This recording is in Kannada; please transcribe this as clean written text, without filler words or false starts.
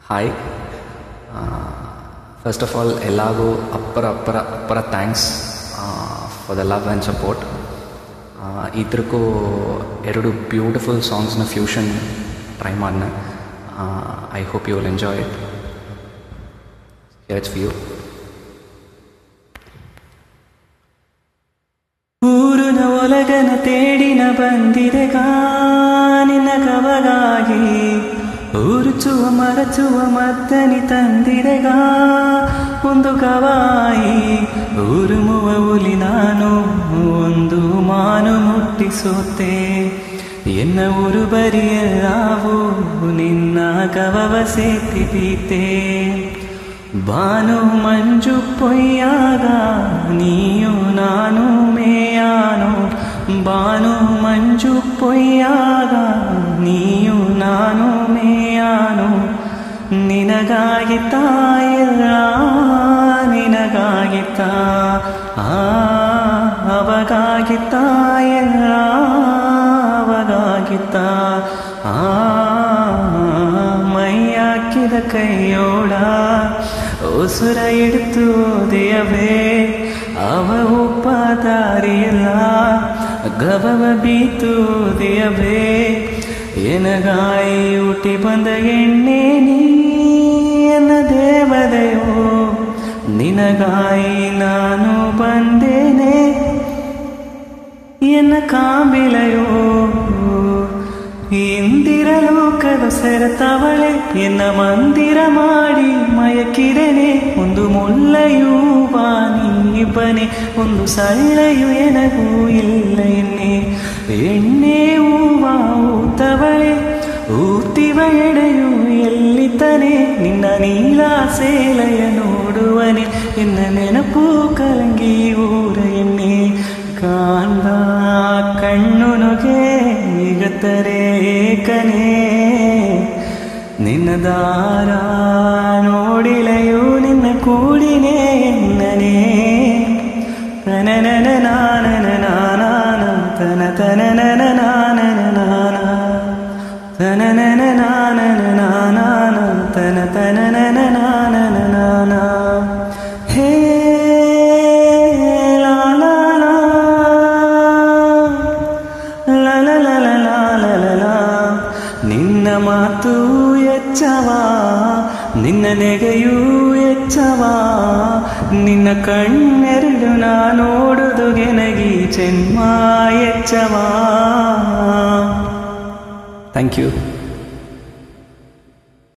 ಹಾಯ್. ಫಸ್ಟ್ ಆಫ್ ಆಲ್ ಎಲ್ಲರಿಗೂ ಅಪ್ಪರ thanks for the love and support. ಇದ್ರಕ್ಕೂ 2 ಬ್ಯೂಟಿಫುಲ್ ಸಾಂಗ್ಸ್ನ ಫ್ಯೂಷನ್ ಟ್ರೈ ಮಾಡಿದೆ. I hope you will enjoy it. Here it's for you. ಊರುನ ಒಲಗನ ತೇಡಿನ ಬಂದಿರೆಗ ನಿನ್ನ ಕವಗಾಗಿ, ಊರುಚುವ ಮರಚುವ ಮದ್ದನಿ ತಂದಿರೆಗ ಒಂದು ಕವಾಯಿ. ಊರುಮುವ ಉಲಿ ನಾನು ಒಂದು ಮಾನು ಮುಟ್ಟಿಸೋತೆ, ಎನ್ನ ಊರು ಬರಿಯಲ್ಲಾವು ನಿನ್ನ ಕವವ ಸೇತಿ ಬೀತೆ. ಬಾನು ಮಂಜು ಪೊಯ್ಯಾಗ ನೀಯು ನಾನು ಮೇಯಾನು, ಬಾನು ಮಂಜು ಪೊಯ್ಯಾಗ ನೀಯು ನಾನು ಮೇಯಾನು. ನಿನಗಾಗಿತ್ತ ಎಲ್ಲ ನಿನಗಾಗಿತ್ತ, ಅವಗಾಗಿತ್ತ ಎಲ್ಲ ಅವಗಾಗಿತ್ತ. ಮೈಯಾಕಿದ ಕೈಯೋಡ ಉಸುರ ಹಿಡಿತು ದೇವೇ, ಅವ ಉಪ್ಪ ದಾರಿಯಲ್ಲ ಗವವ ಬೀತು ದೇವೇ. ಎನಗಾಯಿ ಹುಟ್ಟಿ ಬಂದ ಎಣ್ಣೆ ನೀ ಎನ್ನ ದೇವದೆಯೋ, ನಿನಗಾಯಿ ನಾನು ಬಂದೇನೆ ಎನ್ನ ಕಾಂಬಿಲೆಯೋ. ಇಂದಿರ ಲೋಕದ ಸೆರೆತವಳೆ ಎನ್ನ ಮಂದಿರ ಮಾಡಿ ಮಯಕಿಡೆನೆ. ಒಂದು ಮುಳ್ಳೆಯೂ ಬಾನಿಬ್ಬನೆ, ಒಂದು ಸಳ್ಳೆಯು ಎನಗೂ ಇಲ್ಲ ಎನ್ನೆ. ಎಣ್ಣೆ ಹೂವ ಊತವಳೆ ಊತಿವ ಎಡೆಯು ಎಲ್ಲಿದ್ದನೆ, ನಿನ್ನ ನೀಲ ಸೇಲೆಯ ನೋಡುವನೆ. ಎನ್ನ ನೆನಪು ಕಲಂಗಿ ಊರ ಎಣ್ಣೆ, ಕಾಂದ ಕಣ್ಣು ನೊಗೆ ಈಗತ್ತರೆ ಕನೆ. ನಿನ್ನ ದಾರ ನೋಡಿಲೆಯು ನಿನ್ನ ಕೂಡಿನೇ ಎನ್ನನೆ. ತನನನ ನಾನನ ನಾನಾನ ತನ ತನನನ ನಾನನ ನಾನ, ತನನನ ನಾನನ ನಾನಾನ ತನ ತನನನ ನಾನನ ನಾನ. ಹೇ ನಿನ್ನ ಮಾತು ಎಚ್ಚವ, ನಿನ್ನ ನೆಗೆಯೂ ಎಚ್ಚವ, ನಿನ್ನ ಕಣ್ಣೆರಡು ನಾ ನೋಡುದು ಗೆನಗಿ ಜನ್ಮ ಎಚ್ಚವ. Thank you.